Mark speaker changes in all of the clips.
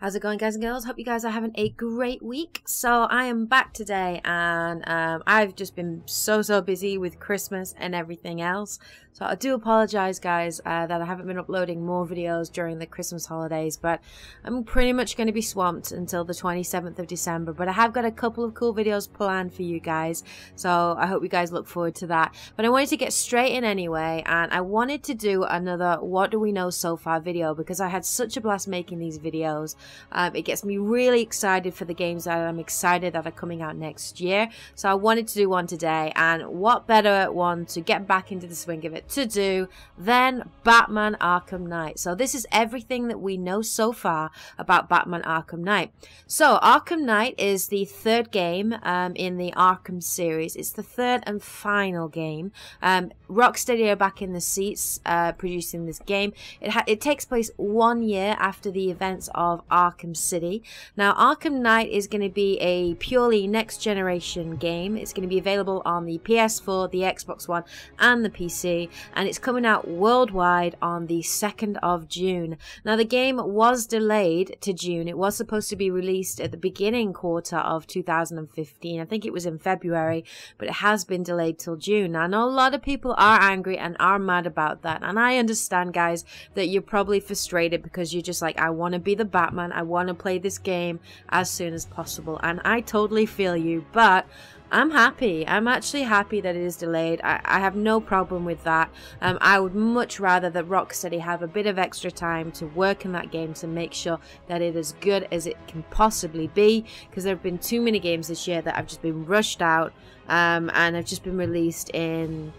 Speaker 1: How's it going, guys and girls? Hope you guys are having a great week. So I am back today, and I've just been so busy with Christmas and everything else. So I do apologize, guys, that I haven't been uploading more videos during the Christmas holidays, but I'm pretty much going to be swamped until the 27th of December. But I have got a couple of cool videos planned for you guys, so I hope you guys look forward to that. But I wanted to get straight in anyway, and I wanted to do another What Do We Know So Far video because I had such a blast making these videos. It gets me really excited for the games that I'm excited that are coming out next year. So I wanted to do one today, and what better one to get back into the swing of it to do than Batman Arkham Knight. So this is everything that we know so far about Batman Arkham Knight. So Arkham Knight is the third game in the Arkham series. It's the third and final game. Rocksteady are back in the seats producing this game. It takes place 1 year after the events of Arkham City. Now Arkham Knight is going to be a purely next generation game. It's going to be available on the PS4, the Xbox One and the PC, and it's coming out worldwide on the 2nd of June. Now the game was delayed to June. It was supposed to be released at the beginning quarter of 2015. I think it was in February, but it has been delayed till June. Now, I know a lot of people are angry and are mad about that, and I understand, guys, that you're probably frustrated because you're just like, I want to be the Batman, I want to play this game as soon as possible, and I totally feel you, but I'm happy. I'm actually happy that it is delayed. I have no problem with that. I would much rather that Rocksteady have a bit of extra time to work in that game to make sure that it is as good as it can possibly be, because there have been too many games this year that have just been rushed out and have just been released in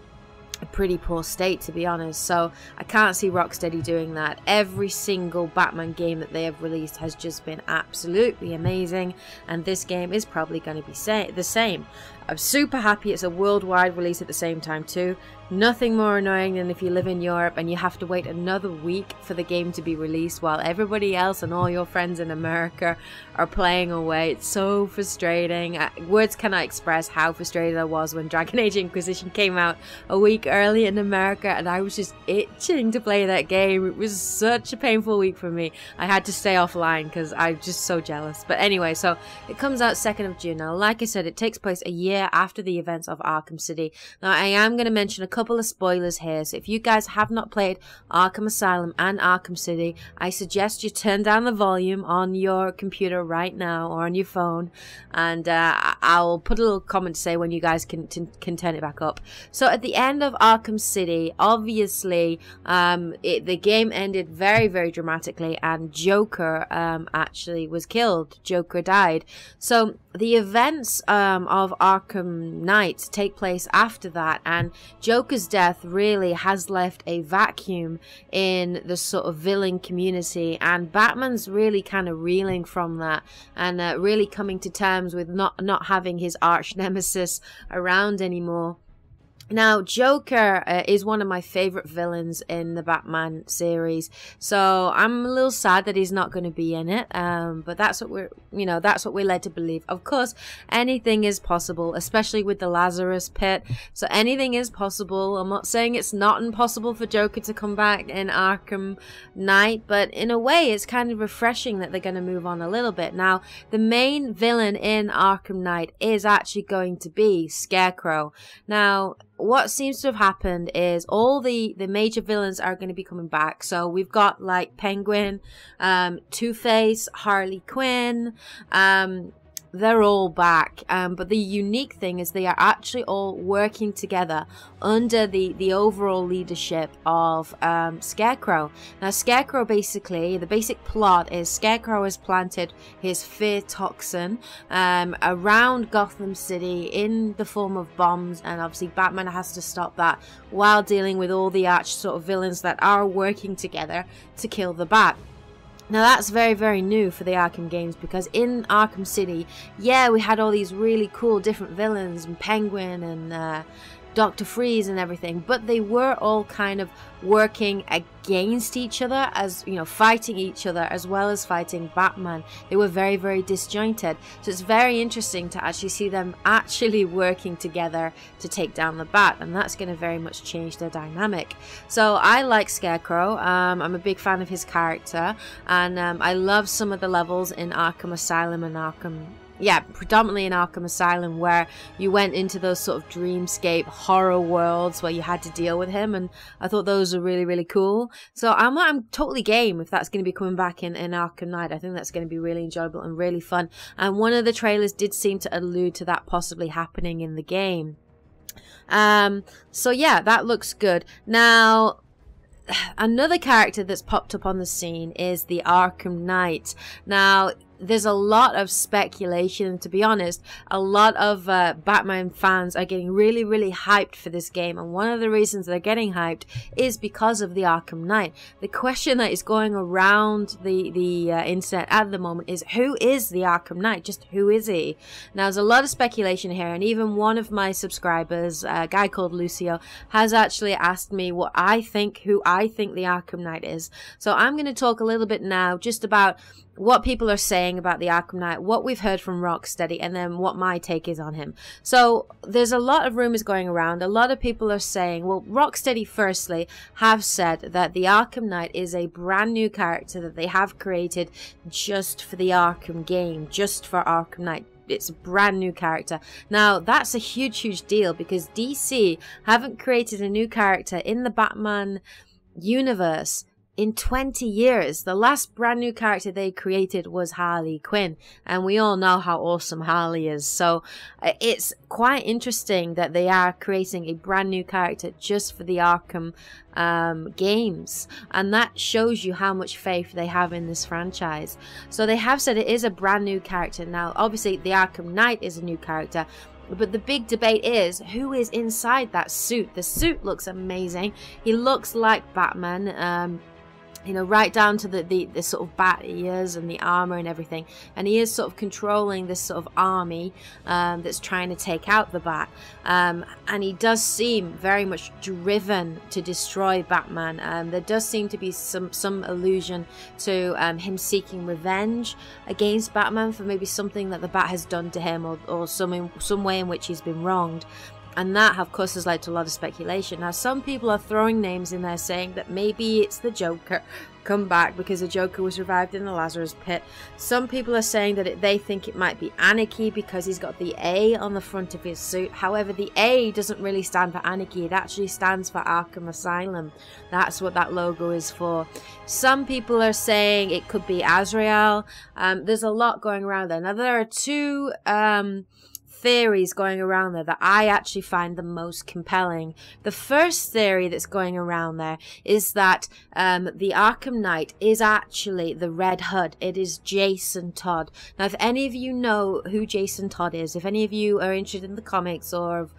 Speaker 1: a pretty poor state, to be honest. So I can't see Rocksteady doing that. Every single Batman game that they have released has just been absolutely amazing, and this game is probably going to be the same. I'm super happy it's a worldwide release at the same time too. Nothing more annoying than if you live in Europe and you have to wait another week for the game to be released while everybody else and all your friends in America are playing away. It's so frustrating. Words cannot express how frustrated I was when Dragon Age Inquisition came out a week early in America, and I was just itching to play that game. It was such a painful week for me. I had to stay offline because I'm just so jealous. But anyway, so it comes out 2nd of June. Now, like I said, it takes place a year after the events of Arkham City. Now, I am going to mention a couple of spoilers here, so if you guys have not played Arkham Asylum and Arkham City, I suggest you turn down the volume on your computer right now or on your phone, and I'll put a little comment to say when you guys can turn it back up. So at the end of Arkham City, obviously the game ended very dramatically, and Joker actually was killed. Joker died. So the events of Arkham Knight take place after that, and Joker's death really has left a vacuum in the sort of villain community, and Batman's really kind of reeling from that, and really coming to terms with not having his arch nemesis around anymore. Now, Joker is one of my favorite villains in the Batman series, so I'm a little sad that he's not going to be in it. But that's what we're led to believe. Of course, anything is possible, especially with the Lazarus Pit. So anything is possible. I'm not saying it's not impossible for Joker to come back in Arkham Knight, but in a way, it's kind of refreshing that they're going to move on a little bit. Now, the main villain in Arkham Knight is actually going to be Scarecrow. Now, what seems to have happened is all the major villains are going to be coming back. So we've got like Penguin, Two-Face, Harley Quinn, they're all back, but the unique thing is they are actually all working together under the overall leadership of Scarecrow. Now, Scarecrow, basically, the basic plot is Scarecrow has planted his fear toxin around Gotham City in the form of bombs, and obviously Batman has to stop that while dealing with all the arch sort of villains that are working together to kill the Bat. Now that's very new for the Arkham games, because in Arkham City, yeah, we had all these really cool different villains, and Penguin and Dr. Freeze and everything, but they were all kind of working against each other, as you know, fighting each other as well as fighting Batman. They were very, very disjointed. So it's very interesting to actually see them actually working together to take down the Bat, and that's going to very much change their dynamic. So I like Scarecrow. I'm a big fan of his character, and I love some of the levels in Arkham Asylum and predominantly in Arkham Asylum, where you went into those sort of dreamscape horror worlds where you had to deal with him, and I thought those were really, really cool. So I'm totally game if that's going to be coming back in Arkham Knight. I think that's going to be really enjoyable and really fun, and one of the trailers did seem to allude to that possibly happening in the game. So yeah, that looks good. Now, another character that's popped up on the scene is the Arkham Knight. Now, there's a lot of speculation, to be honest. A lot of Batman fans are getting really, really hyped for this game, and one of the reasons they're getting hyped is because of the Arkham Knight. The question that is going around the internet at the moment is, who is the Arkham Knight? Just who is he? Now, there's a lot of speculation here, and even one of my subscribers, a guy called Lucio, has actually asked me who I think the Arkham Knight is. So I'm going to talk a little bit now just about what people are saying about the Arkham Knight, what we've heard from Rocksteady, and then what my take is on him. So there's a lot of rumors going around. A lot of people are saying, well, Rocksteady firstly have said that the Arkham Knight is a brand new character that they have created just for the Arkham game, just for Arkham Knight. It's a brand new character. Now, that's a huge, huge deal, because DC haven't created a new character in the Batman universe in 20 years. The last brand new character they created was Harley Quinn, and we all know how awesome Harley is. So it's quite interesting that they are creating a brand new character just for the Arkham games, and that shows you how much faith they have in this franchise. So they have said it is a brand new character. Now, obviously, the Arkham Knight is a new character, but the big debate is who is inside that suit. The suit looks amazing. He looks like Batman. You know, right down to the sort of bat ears and the armor and everything. And he is sort of controlling this sort of army that's trying to take out the Bat. And he does seem very much driven to destroy Batman. There does seem to be some allusion to him seeking revenge against Batman for maybe something that the Bat has done to him, or some way in which he's been wronged. And that, of course, has led to a lot of speculation. Now, some people are throwing names in there saying that maybe it's the Joker come back because the Joker was revived in the Lazarus Pit. Some people are saying that they think it might be Anarchy because he's got the A on the front of his suit. However, the A doesn't really stand for Anarchy. It actually stands for Arkham Asylum. That's what that logo is for. Some people are saying it could be Azrael. There's a lot going around there. Now, there are two theories going around there that I actually find the most compelling. The first theory that's going around there is that the Arkham Knight is actually the Red Hood. It is Jason Todd. Now, if any of you know who Jason Todd is, if any of you are interested in the comics or have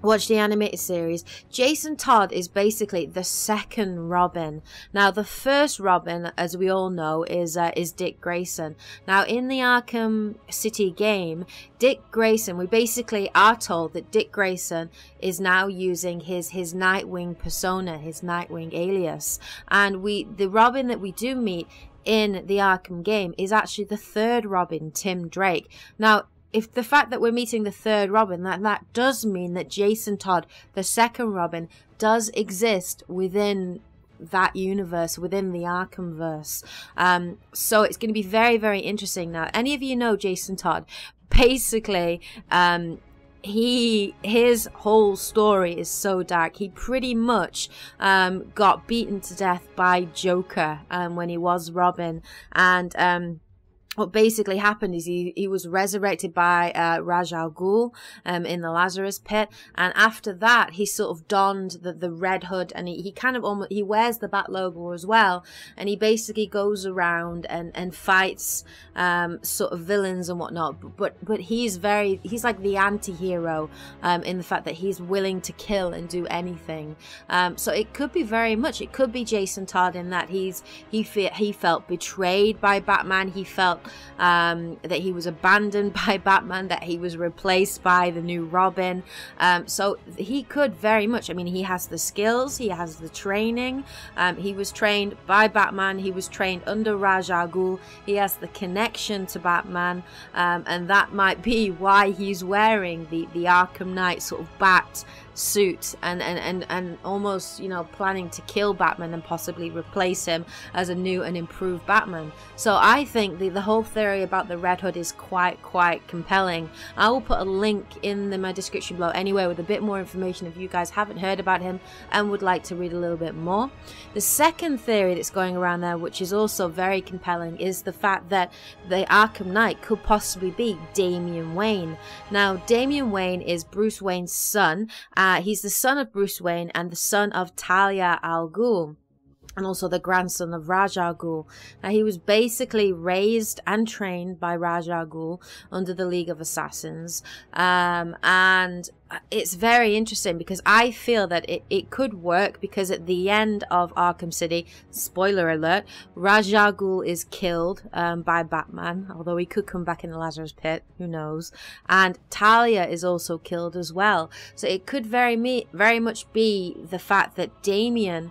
Speaker 1: watch the animated series, Jason Todd is basically the second Robin. Now, the first Robin, as we all know, is Dick Grayson. Now, in the Arkham City game, Dick Grayson, we basically are told that Dick Grayson is now using his Nightwing persona, his Nightwing alias, and the Robin that we do meet in the Arkham game is actually the third Robin, Tim Drake. Now, if the fact that we're meeting the third Robin, that does mean that Jason Todd, the second Robin, does exist within that universe, within the Arkhamverse. So it's going to be very, very interesting. Now, any of you know Jason Todd, basically, his whole story is so dark. He pretty much got beaten to death by Joker when he was Robin, and what basically happened is he was resurrected by Ra's al Ghul in the Lazarus Pit, and after that he sort of donned the red hood, and he kind of almost, he wears the Bat logo as well, and he basically goes around and fights sort of villains and whatnot, but he's like the anti-hero in the fact that he's willing to kill and do anything. So it could be Jason Todd in that he felt betrayed by Batman. He felt that he was abandoned by Batman, that he was replaced by the new Robin. So he could very much, I mean, he has the skills, he has the training, he was trained by Batman, he was trained under Ra's al Ghul, he has the connection to Batman, and that might be why he's wearing the Arkham Knight sort of bat suit and almost, you know, planning to kill Batman and possibly replace him as a new and improved Batman. So I think the whole theory about the Red Hood is quite compelling. I will put a link in my description below anyway with a bit more information if you guys haven't heard about him and would like to read a little bit more. The second theory that's going around there, which is also very compelling, is the fact that the Arkham Knight could possibly be Damian Wayne. Now, Damian Wayne is Bruce Wayne's son. He's the son of Bruce Wayne and the son of Talia al Ghul, and also the grandson of Ra's al Ghul. Now, he was basically raised and trained by Ra's al Ghul under the League of Assassins, and it's very interesting because I feel that it could work, because at the end of Arkham City, spoiler alert, Ra's al Ghul is killed by Batman, although he could come back in the Lazarus Pit, who knows, and Talia is also killed as well. So it could very much be the fact that Damian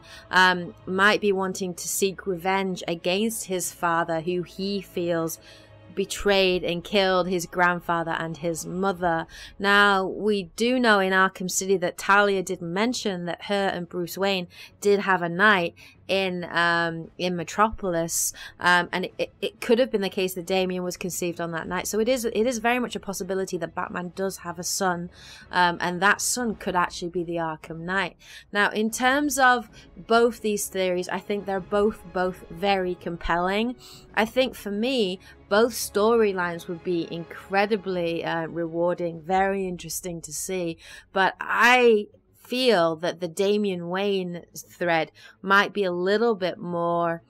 Speaker 1: might be wanting to seek revenge against his father, who he feels betrayed and killed his grandfather and his mother. Now, we do know in Arkham City that Talia did mention that her and Bruce Wayne did have a night in Metropolis, and it could have been the case that Damian was conceived on that night. So it is very much a possibility that Batman does have a son, and that son could actually be the Arkham Knight. Now, in terms of both these theories, I think they're both very compelling. I think for me, both storylines would be incredibly rewarding, very interesting to see, but I feel that the Damian Wayne thread might be a little bit more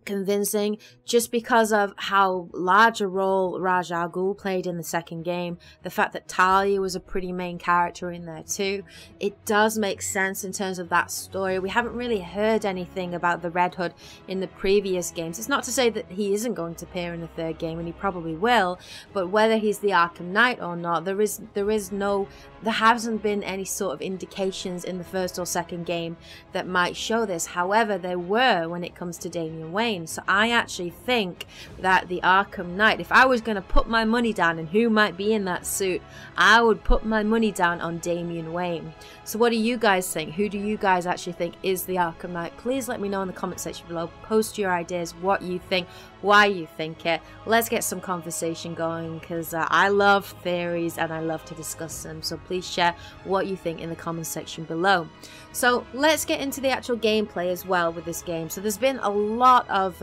Speaker 1: convincing, just because of how large a role Ra's al Ghul played in the second game, the fact that Talia was a pretty main character in there too. It does make sense in terms of that story. We haven't really heard anything about the Red Hood in the previous games. It's not to say that he isn't going to appear in the third game, and he probably will, but whether he's the Arkham Knight or not, there hasn't been any sort of indications in the first or second game that might show this. However, there were when it comes to Damian Wayne. So I actually think that the Arkham Knight, if I was going to put my money down and who might be in that suit, I would put my money down on Damian Wayne. So what do you guys think? Who do you guys actually think is the Arkham Knight? Please let me know in the comment section below. Post your ideas, what you think, why you think it. Let's get some conversation going, because I love theories and I love to discuss them. So please share what you think in the comment section below. So let's get into the actual gameplay as well with this game. So there's been a lot of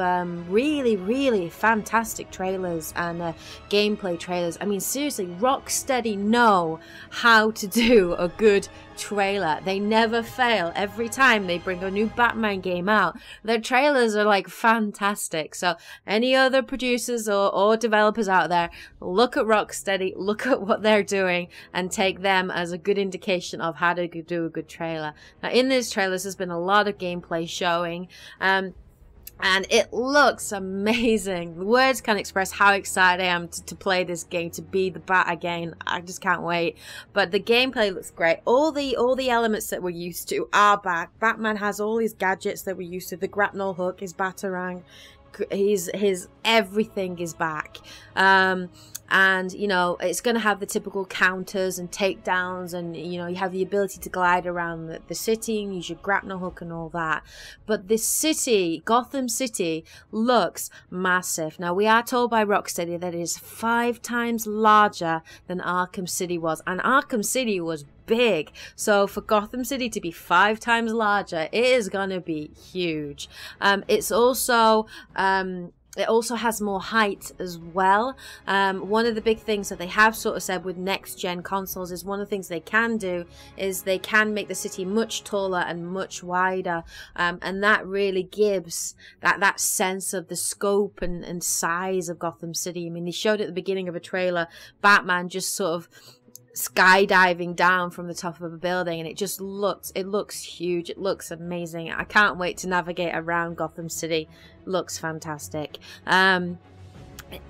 Speaker 1: really fantastic trailers and gameplay trailers. I mean, seriously, Rocksteady know how to do a good trailer. They never fail. Every time they bring a new Batman game out, their trailers are like fantastic. So any other producers or developers out there, look at Rocksteady, look at what they're doing, and take them as a good indication of how to do a good trailer. Now, in these trailers, there's been a lot of gameplay showing, and it looks amazing. Words can't express how excited I am to play this game, to be the Bat again. I just can't wait. But the gameplay looks great. All the elements that we're used to are back. Batman has all his gadgets that we're used to. The grapnel hook, his batarang, his everything is back. And, you know, it's going to have the typical counters and takedowns, and, you know, you have the ability to glide around the city and use your grapnel hook and all that. But this city, Gotham City, looks massive. Now, we are told by Rocksteady that it is 5 times larger than Arkham City was, and Arkham City was big. So for Gotham City to be 5 times larger, it is going to be huge. It also has more height as well. One of the big things that they have sort of said with next-gen consoles is one of the things they can do is they can make the city much taller and much wider. And that really gives that sense of the scope and size of Gotham City. I mean, they showed at the beginning of a trailer, Batman just sort of skydiving down from the top of a building, and it looks huge. It looks amazing. I can't wait to navigate around Gotham City. Looks fantastic.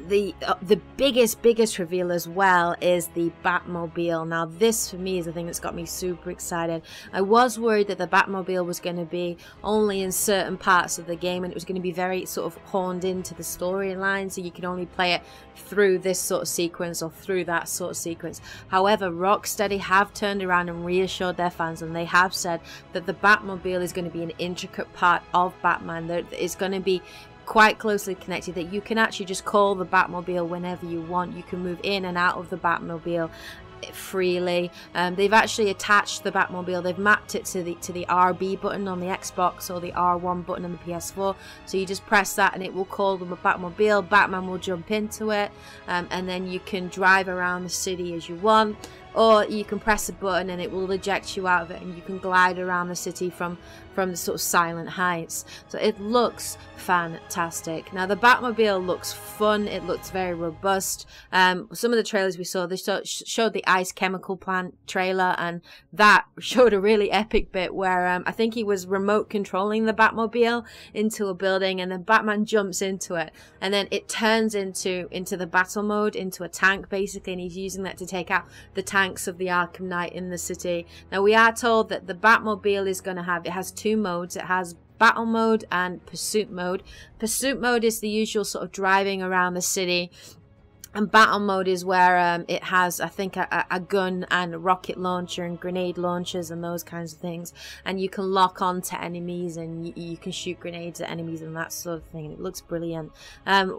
Speaker 1: the biggest reveal as well is the Batmobile. Now this for me is the thing that's got me super excited. I was worried that the Batmobile was going to be only in certain parts of the game, and it was going to be very sort of horned into the storyline, so you can only play it through this sort of sequence or through that sort of sequence. However, Rocksteady have turned around and reassured their fans, and they have said that the Batmobile is going to be an intricate part of Batman. That it's going to be quite closely connected, that you can actually just call the Batmobile whenever you want. You can move in and out of the Batmobile freely. They've actually attached the Batmobile, they've mapped it to the RB button on the Xbox or the R1 button on the PS4, so you just press that and it will call them a Batmobile. Batman will jump into it, and then you can drive around the city as you want, or you can press a button and it will eject you out of it and you can glide around the city from the sort of silent heights. So it looks fantastic. Now the Batmobile looks fun, it looks very robust. Some of the trailers we saw, they showed the ice chemical plant trailer, and that showed a really epic bit where I think he was remote controlling the Batmobile into a building, and then Batman jumps into it, and then it turns into the battle mode, into a tank basically, and he's using that to take out the tanks of the Arkham Knight in the city. Now we are told that the Batmobile is going to have, it has two modes. It has battle mode and pursuit mode. Pursuit mode is the usual sort of driving around the city, and battle mode is where it has, I think, a gun and a rocket launcher and grenade launchers and those kinds of things, and you can lock on to enemies and you can shoot grenades at enemies and that sort of thing. It looks brilliant.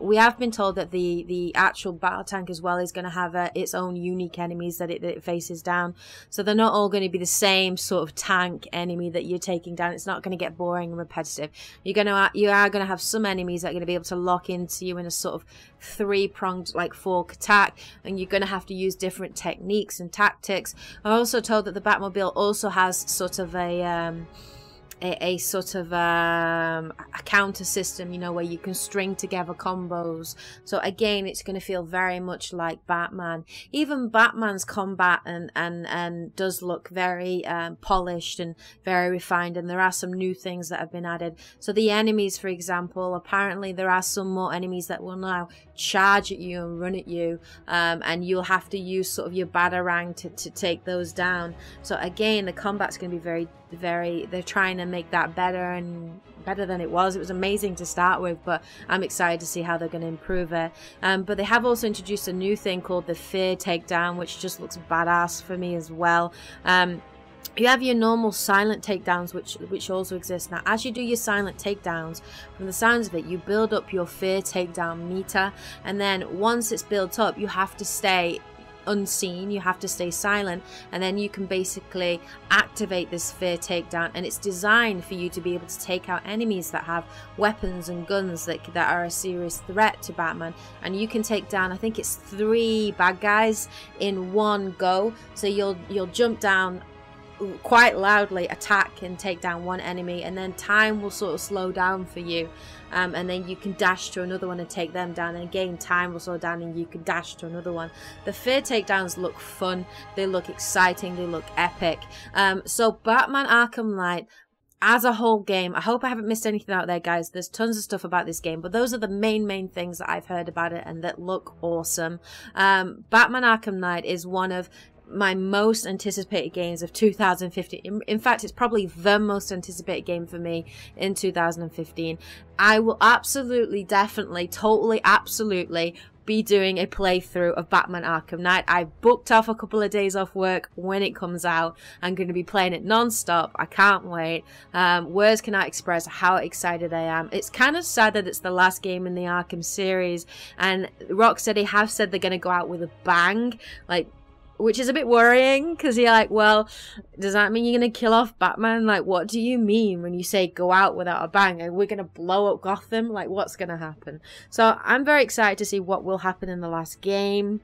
Speaker 1: We have been told that the actual battle tank as well is going to have its own unique enemies that it faces down, so they're not all going to be the same sort of tank enemy that you're taking down. It's not going to get boring and repetitive. You are going to have some enemies that are going to be able to lock into you in a sort of three-pronged, like, fork attack, and you're going to have to use different techniques and tactics. I'm also told that the Batmobile also has sort of a counter system, you know, where you can string together combos. So again, it's going to feel very much like Batman. Even Batman's combat and does look very polished and very refined, and there are some new things that have been added. So the enemies, for example, apparently there are some more enemies that will now charge at you and run at you, and you'll have to use sort of your Batarang to take those down. So again, the combat's going to be they're trying to make that better than it was. It was amazing to start with, but I'm excited to see how they're going to improve it. But they have also introduced a new thing called the Fear Takedown, which just looks badass for me as well. You have your normal silent takedowns, which also exist. Now, as you do your silent takedowns, from the sounds of it, you build up your Fear Takedown meter, and then once it's built up, you have to stay unseen, you have to stay silent, and then you can basically activate this Fear Takedown, and it's designed for you to be able to take out enemies that have weapons and guns that are a serious threat to Batman. And you can take down, I think it's 3 bad guys in one go. So you'll jump down, quite loudly attack and take down one enemy, and then time will sort of slow down for you, and then you can dash to another one and take them down, and again time will slow down and you can dash to another one. The Fear Takedowns look fun, they look exciting, they look epic. So Batman Arkham Knight as a whole game, I hope I haven't missed anything out there, guys. There's tons of stuff about this game, but those are the main things that I've heard about it and that look awesome. Batman Arkham Knight is one of my most anticipated games of 2015. In fact, it's probably the most anticipated game for me in 2015. I will absolutely, definitely, totally, absolutely be doing a playthrough of Batman Arkham Knight. I booked off a couple of days off work when it comes out. I'm going to be playing it non-stop. I can't wait. Words cannot express how excited I am. It's kind of sad that it's the last game in the Arkham series, and Rocksteady have said they're going to go out with a bang, like, which is a bit worrying, because you're like, well, does that mean you're going to kill off Batman? Like, what do you mean when you say go out without a bang? Are we going to blow up Gotham? Like, what's going to happen? So I'm very excited to see what will happen in the last game.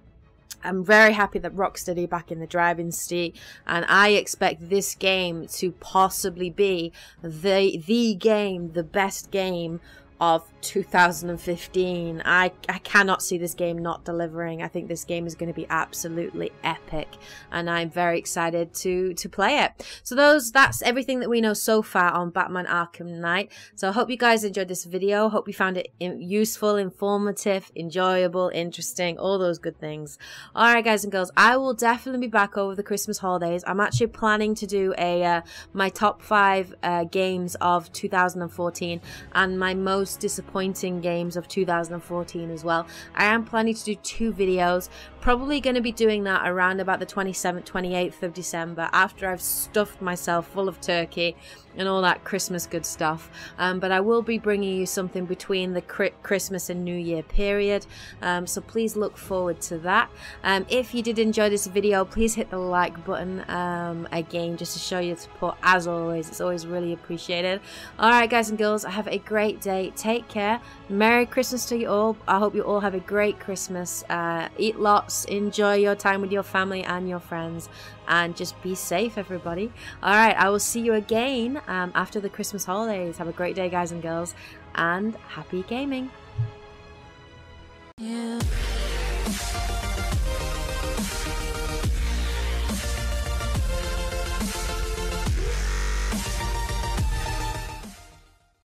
Speaker 1: I'm very happy that Rocksteady are back in the driving seat, and I expect this game to possibly be the game, the best game of 2015. I cannot see this game not delivering. I think this game is going to be absolutely epic, and I'm very excited to play it. So that's everything that we know so far on Batman Arkham Knight. So I hope you guys enjoyed this video. Hope you found it useful, informative, enjoyable, interesting, all those good things. Alright guys and girls, I will definitely be back over the Christmas holidays. I'm actually planning to do a my top 5 games of 2014 and my most disappointing games of 2014 as well. I am planning to do 2 videos, probably going to be doing that around about the 27th 28th of December, after I've stuffed myself full of turkey and all that Christmas good stuff. But I will be bringing you something between the Christmas and New Year period, so please look forward to that. If you did enjoy this video, please hit the like button again, just to show your support. As always, it's always really appreciated. Alright guys and girls, have a great day, take care, Merry Christmas to you all. I hope you all have a great Christmas, eat lots, enjoy your time with your family and your friends, and just be safe everybody. Alright, I will see you again after the Christmas holidays. Have a great day guys and girls, and happy gaming. Yeah.